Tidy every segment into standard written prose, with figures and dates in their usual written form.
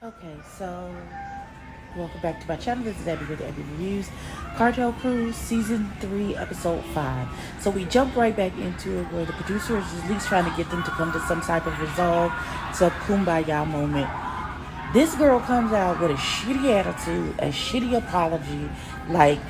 Okay, so welcome back to my channel. This is Abby with Abby Reviews. Cartel Cruise Season 3, Episode 5. So we jump right back into it where the producer is at least trying to get them to come to some type of resolve. It's a kumbaya moment. This girl comes out with a shitty attitude, a shitty apology, like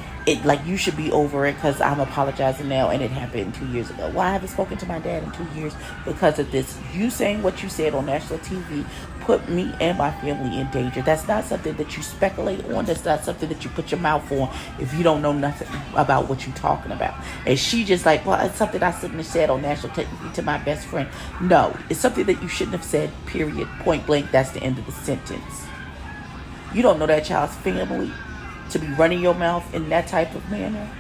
you should be over it because I'm apologizing now and it happened 2 years ago. Well, I haven't spoken to my dad in 2 years because of this. You saying what you said on national TV put me and my family in danger. That's not something that you speculate on. That's not something that you put your mouth on if you don't know nothing about what you're talking about. And she just like, well, it's something I shouldn't have said on national TV to my best friend. No, it's something that you shouldn't have said, period, point blank. That's the end of the sentence. You don't know that child's family to be running your mouth in that type of manner.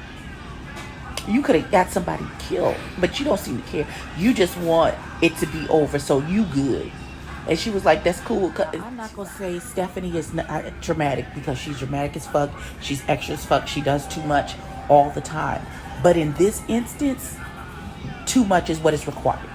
You could have got somebody killed, but you don't seem to care. You just want it to be over, so you good. And she was like, that's cool. I'm not going to say Stephanie is not dramatic because she's dramatic as fuck. She's extra as fuck. She does too much all the time. But in this instance, too much is what is required.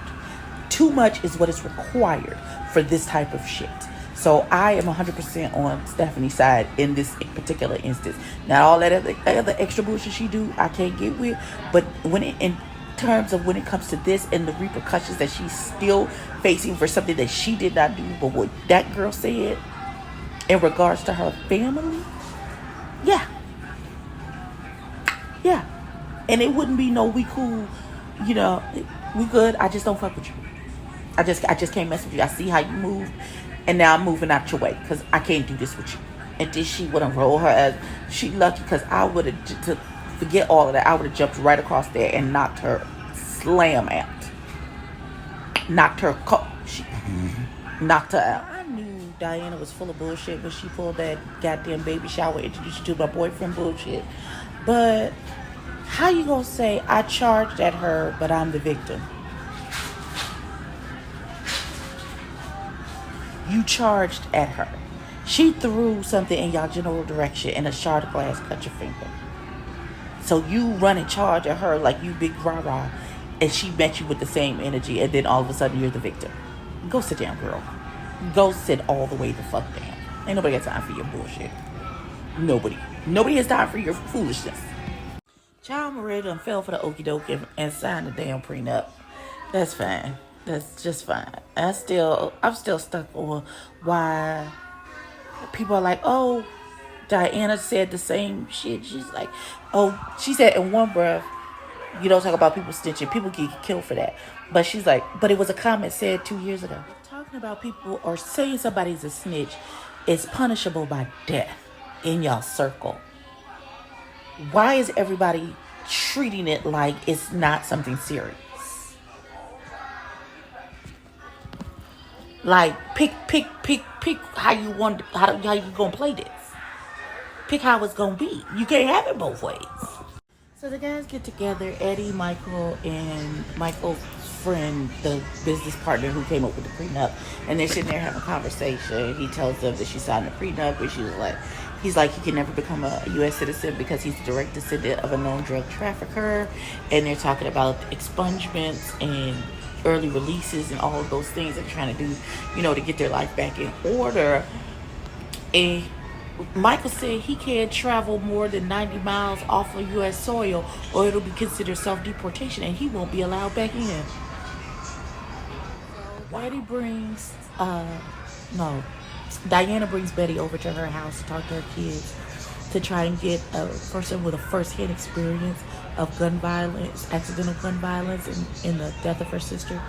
Too much is what is required for this type of shit. So I am 100% on Stephanie's side in this particular instance. Now all that other extra bullshit she do, I can't get with. But in terms of when it comes to this and the repercussions that she's still facing for something that she did not do, but what that girl said in regards to her family, yeah. And it wouldn't be no we cool, we good. I just don't fuck with you. I just can't mess with you. I see how you move. And now I'm moving out your way because I can't do this with you. And then she would have rolled her as she lucky because I would have, to forget all of that, I would have jumped right across there and knocked her slam out. Knocked her knocked her out. I knew Diana was full of bullshit when she pulled that goddamn baby shower, introduced you to my boyfriend bullshit. But how you gonna say I charged at her, but I'm the victim? You charged at her. She threw something in y'all general direction and a shard of glass cut your finger. So you run and charge at her like you big rah-rah, and she met you with the same energy, and then all of a sudden you're the victim. Go sit down, girl. Go sit all the way the fuck down. Ain't nobody got time for your bullshit. Nobody has time for your foolishness. Child Maria done fell for the okie doke and signed the damn prenup. That's fine. That's just fine. I'm still stuck on why people are like, oh, Diana said the same shit. She's like, oh, she said in one breath, you don't talk about people snitching. People get killed for that. But she's like, but it was a comment said 2 years ago. Talking about people or saying somebody's a snitch is punishable by death in y'all circle. Why is everybody treating it like it's not something serious? Like pick how you want, how you gonna play this. Pick how it's gonna be. You can't have it both ways. So the guys get together, Eddie, Michael, and Michael's friend, the business partner who came up with the prenup, and they're sitting there having a conversation. He tells them that she signed the prenup, and he's like he can never become a U.S. citizen because he's the direct descendant of a known drug trafficker, and they're talking about expungements and early releases and all of those things they're trying to do, to get their life back in order. And Michael said he can't travel more than 90 miles off of U.S. soil or it'll be considered self-deportation and he won't be allowed back in. Betty brings, Diana brings Betty over to her house to talk to her kids to try and get a person with a first-hand experience of gun violence, accidental gun violence in the death of her sister,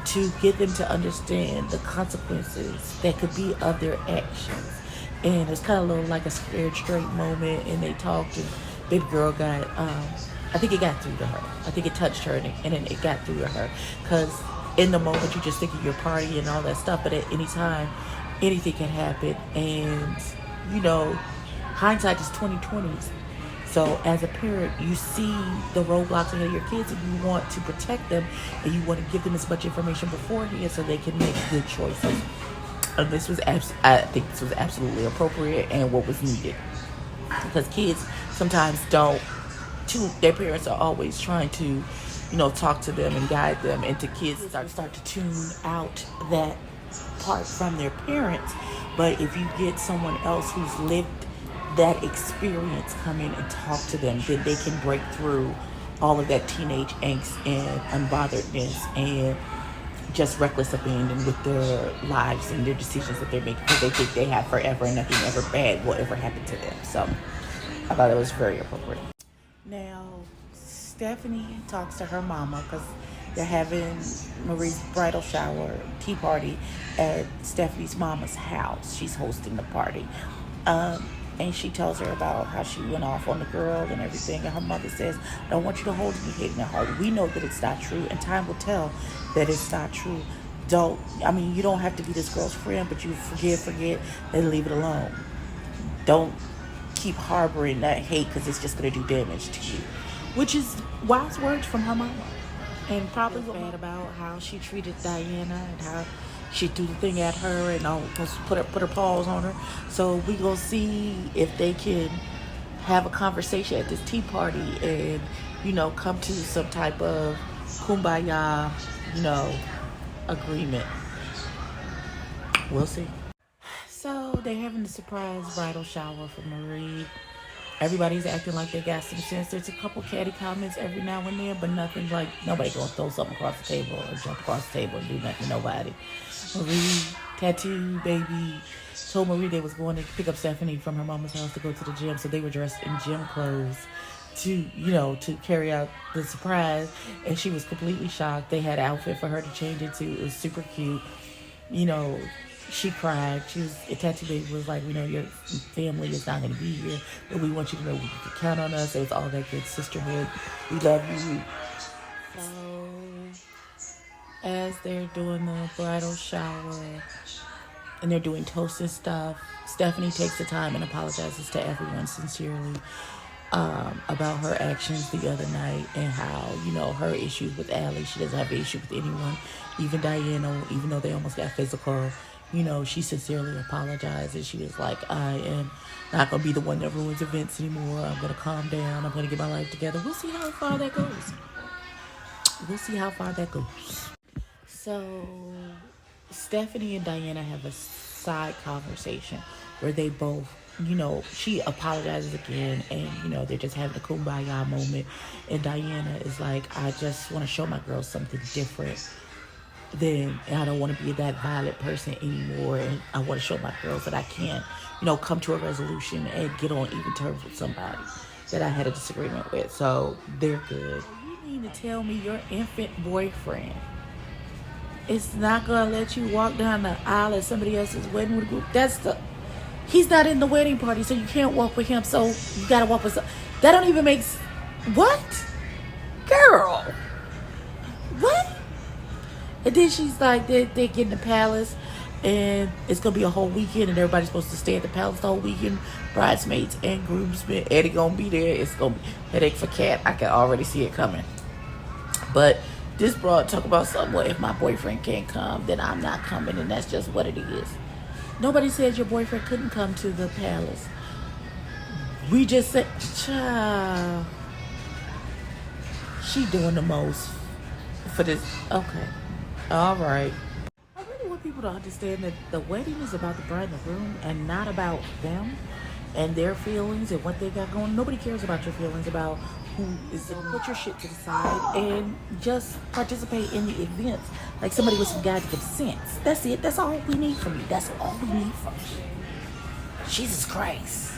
to get them to understand the consequences that could be of their actions. And it's kind of a little like a scared straight moment, and they talked, and baby girl got, I think it got through to her. I think it touched her, and then it got through to her. Because in the moment, you just think of your party and all that stuff, but at any time, anything can happen. And, hindsight is 20/20. So as a parent, you see the roadblocks ahead of your kids and you want to protect them and you want to give them as much information beforehand so they can make good choices. And I think this was absolutely appropriate and what was needed. Because kids sometimes their parents are always trying to, talk to them and guide them, and kids start to tune out that part from their parents But if you get someone else who's lived that experience come in and talk to them, then they can break through all of that teenage angst and unbotheredness and just reckless abandon with their lives and their decisions that they're making because they think they have forever and nothing ever bad will ever happen to them. So I thought it was very appropriate. Now, Stephanie talks to her mama because they're having Marie's bridal shower tea party at Stephanie's mama's house. She's hosting the party. And she tells her about how she went off on the girl and everything. And her mother says, I don't want you to hold any hate in your heart. We know that it's not true, and time will tell that it's not true. You don't have to be this girl's friend, but you forget, and leave it alone. Don't keep harboring that hate because it's just going to do damage to you. Which is wise words from her mama. And probably bad about how she treated Diana and how she threw the thing at her and almost put her paws on her. So we gonna see if they can have a conversation at this tea party and, come to some type of kumbaya, agreement. We'll see. So they're having a surprise bridal shower for Marie. Everybody's acting like they got some sense. There's a couple catty comments every now and then, but nothing like nobody gonna throw something across the table or jump across the table and do nothing to nobody. Marie, tattoo baby, told Marie they was going to pick up Stephanie from her mama's house to go to the gym, so they were dressed in gym clothes to carry out the surprise, and she was completely shocked. They had an outfit for her to change into. It was super cute. She cried. Tattoo baby was like, we know your family is not going to be here, but we want you to know we can count on us. It was all that good sisterhood. We love you. So, as they're doing the bridal shower and they're doing toast and stuff, Stephanie takes the time and apologizes to everyone sincerely about her actions the other night and how, her issues with Allie. She doesn't have an issue with anyone, even Diana, even though they almost got physical. She sincerely apologized and she was like, I am not going to be the one that ruins events anymore. I'm going to calm down. I'm going to get my life together. We'll see how far that goes. So, Stephanie and Diana have a side conversation where they both, she apologizes again and, they're just having a kumbaya moment. And Diana is like, I just want to show my girls something different. Then I don't want to be that violent person anymore, and I want to show my girls that I can, come to a resolution and get on even terms with somebody that I had a disagreement with. So they're good. You mean to tell me your infant boyfriend is not gonna let you walk down the aisle at somebody else's wedding with a group? He's not in the wedding party, so you can't walk with him. So you gotta walk with that. Don't even make what, girl? What? And then she's like, they get in the palace, and it's going to be a whole weekend, and everybody's supposed to stay at the palace the whole weekend. Bridesmaids and groomsmen. Eddie going to be there. It's going to be headache for Kat. I can already see it coming. But this broad talk about something, well, if my boyfriend can't come, then I'm not coming, and that's just what it is. Nobody said your boyfriend couldn't come to the palace. We just said, child, she doing the most for this. Okay. All right. I really want people to understand that the wedding is about the bride and the groom and not about them and their feelings and what they got going. Nobody cares about your feelings about who is. Put your shit to the side and just participate in the events like somebody with some goddamn sense. That's it. That's all we need from you. That's all we need from you. Jesus Christ.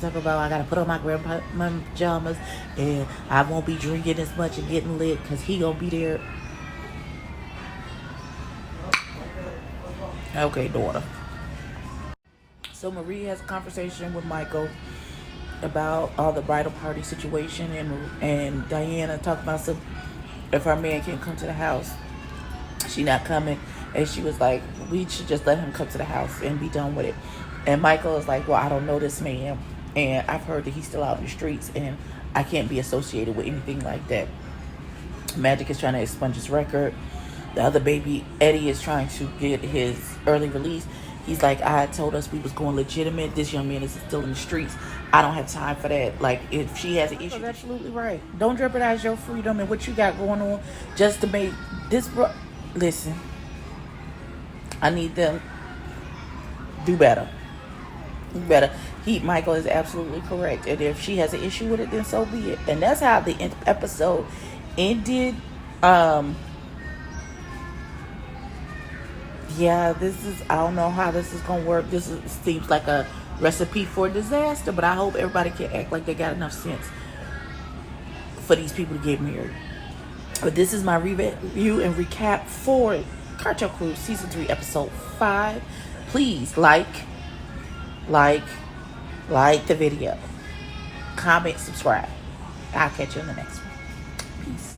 Talk about I gotta put on my grandpa pajamas and I won't be drinking as much and getting lit because he gonna be there. Okay, daughter. So Marie has a conversation with Michael about all the bridal party situation, and Diana talked about if our man can't come to the house, she not coming, and she was like, we should just let him come to the house and be done with it. And Michael is like, well, I don't know this man, and I've heard that he's still out in the streets, and I can't be associated with anything like that. Magic is trying to expunge his record. The other baby, Eddie, is trying to get his early release. He's like, I told us we was going legitimate. This young man is still in the streets. I don't have time for that. Like, if she has an issue. That's absolutely right. Don't jeopardize your freedom and what you got going on just to make this. Listen, I need them. Do better. Do better. Michael is absolutely correct. And if she has an issue with it, then so be it. And that's how the episode ended. Yeah, I don't know how this is gonna work. Seems like a recipe for disaster, but I hope everybody can act like they got enough sense for these people to get married. But this is my review and recap for Cartel Cruise Season 3, Episode 5. Please like the video. Comment, subscribe. I'll catch you in the next one. Peace.